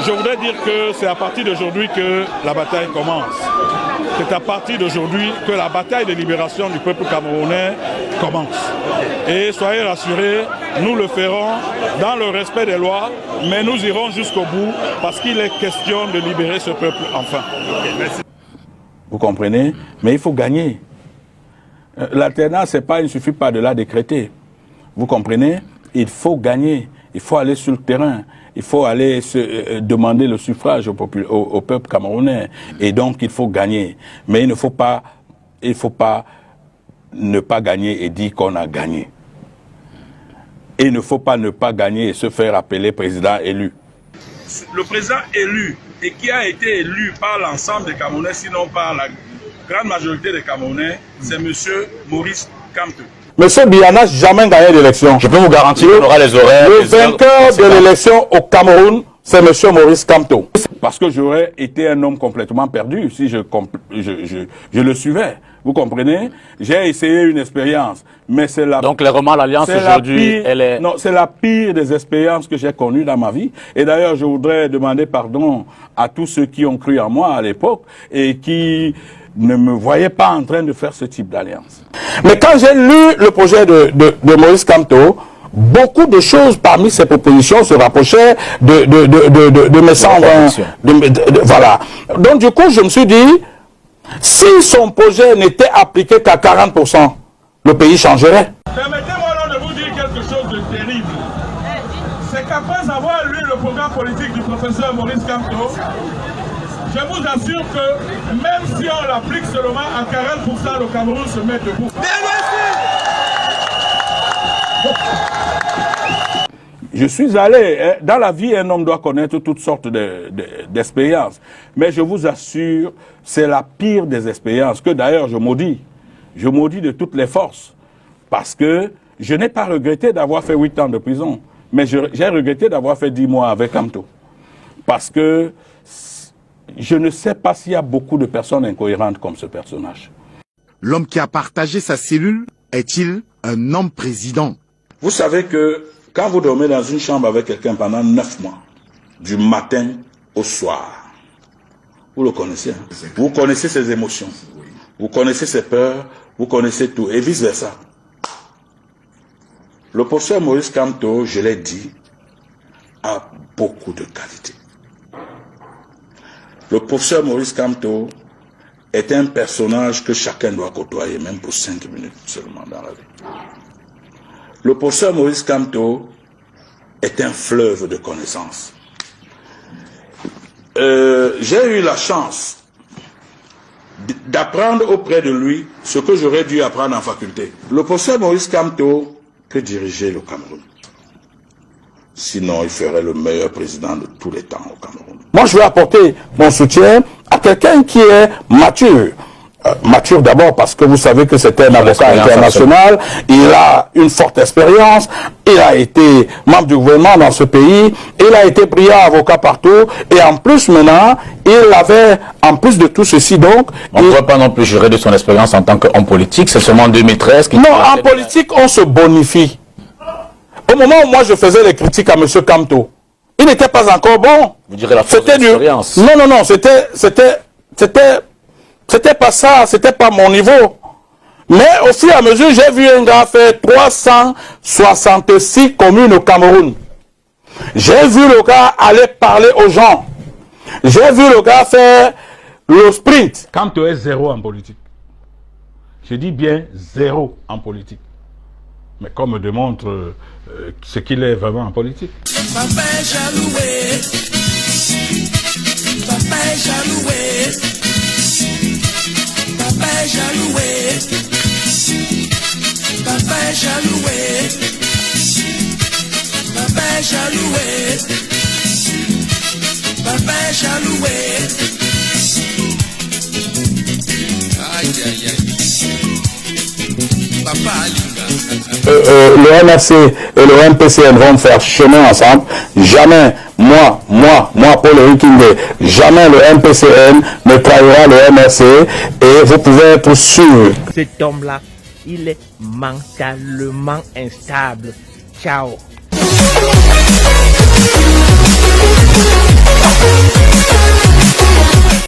Je voudrais dire que c'est à partir d'aujourd'hui que la bataille commence. C'est à partir d'aujourd'hui que la bataille de libération du peuple camerounais commence. Et soyez rassurés, nous le ferons dans le respect des lois, mais nous irons jusqu'au bout parce qu'il est question de libérer ce peuple enfin. Vous comprenez? Mais il faut gagner. L'alternance, il ne suffit pas de la décréter. Vous comprenez? Il faut gagner. Il faut aller sur le terrain. Il faut aller demander le suffrage au peuple camerounais. Et donc, il faut gagner. Mais il ne faut pas ne pas gagner et dire qu'on a gagné. Et il ne faut pas ne pas gagner et se faire appeler président élu. Le président élu et qui a été élu par l'ensemble des Camerounais, sinon par la grande majorité des Camerounais, c'est M. Maurice Kamto. Monsieur Biya n'a jamais gagné d'élection. Je peux vous garantir qu'on aura les horaires. Le vainqueur de l'élection au Cameroun, c'est M. Maurice Kamto. Parce que j'aurais été un homme complètement perdu si je le suivais. Vous comprenez? J'ai essayé une expérience, mais c'est la... Donc les romans l'Alliance aujourd'hui, elle est... Non, c'est la pire des expériences que j'ai connues dans ma vie. Et d'ailleurs, je voudrais demander pardon à tous ceux qui ont cru en moi à l'époque et qui ne me voyaient pas en train de faire ce type d'alliance. Mais quand j'ai lu le projet de Maurice Kamto, beaucoup de choses parmi ces propositions se rapprochaient de mes cendres. Voilà. Donc du coup, je me suis dit, si son projet n'était appliqué qu'à 40%, le pays changerait. Permettez-moi alors de vous dire quelque chose de terrible. C'est qu'après avoir lu le programme politique du professeur Maurice Kamto, je vous assure que même si on l'applique seulement à 40%, le Cameroun se met debout. Je suis allé, dans la vie, un homme doit connaître toutes sortes d'expériences. Mais je vous assure, c'est la pire des expériences, que d'ailleurs je maudis. Je maudis de toutes les forces. Parce que je n'ai pas regretté d'avoir fait 8 ans de prison. Mais j'ai regretté d'avoir fait 10 mois avec Kamto. Parce que je ne sais pas s'il y a beaucoup de personnes incohérentes comme ce personnage. L'homme qui a partagé sa cellule est-il un homme président? Vous savez que quand vous dormez dans une chambre avec quelqu'un pendant 9 mois, du matin au soir, vous le connaissez. Hein? Vous connaissez ses émotions, vous connaissez ses peurs, vous connaissez tout, et vice-versa. Le professeur Maurice Kamto, je l'ai dit, a beaucoup de qualités. Le professeur Maurice Kamto est un personnage que chacun doit côtoyer, même pour 5 minutes seulement dans la vie. Le professeur Maurice Kamto est un fleuve de connaissances. J'ai eu la chance d'apprendre auprès de lui ce que j'aurais dû apprendre en faculté. Le professeur Maurice Kamto peut diriger le Cameroun. Sinon, il ferait le meilleur président de tous les temps au Cameroun. Moi, je vais apporter mon soutien à quelqu'un qui est mature. Mature d'abord parce que vous savez que c'est un avocat international, il a une forte expérience, il a été membre du gouvernement dans ce pays, il a été brillant avocat partout, et en plus maintenant, il avait, en plus de tout ceci donc... On ne pourrait pas non plus jurer de son expérience en tant qu'homme politique, c'est seulement en 2013 qu'il... Non, en politique, on se bonifie. Au moment où moi je faisais les critiques à M. Kamto, il n'était pas encore bon. Vous direz la force de l'expérience. Non, c'était pas ça, c'était pas mon niveau. Mais au fur et à mesure, j'ai vu un gars faire 366 communes au Cameroun. J'ai vu le gars aller parler aux gens. J'ai vu le gars faire le sprint. Kamto est zéro en politique. Je dis bien zéro en politique. Mais comme me démontre ce qu'il est vraiment en politique. Papa est jaloué. Papa est jaloué. Papa est jaloué. Papa est jaloué. Papa est jaloué. Papa est jaloué. Aïe aïe aïe. Papa le MRC et le MPCN vont faire chemin ensemble. Jamais, moi, Paul Rikinde, jamais le MPCN ne trahira le MRC et vous pouvez être sûr. Cet homme-là, il est mentalement instable. Ciao.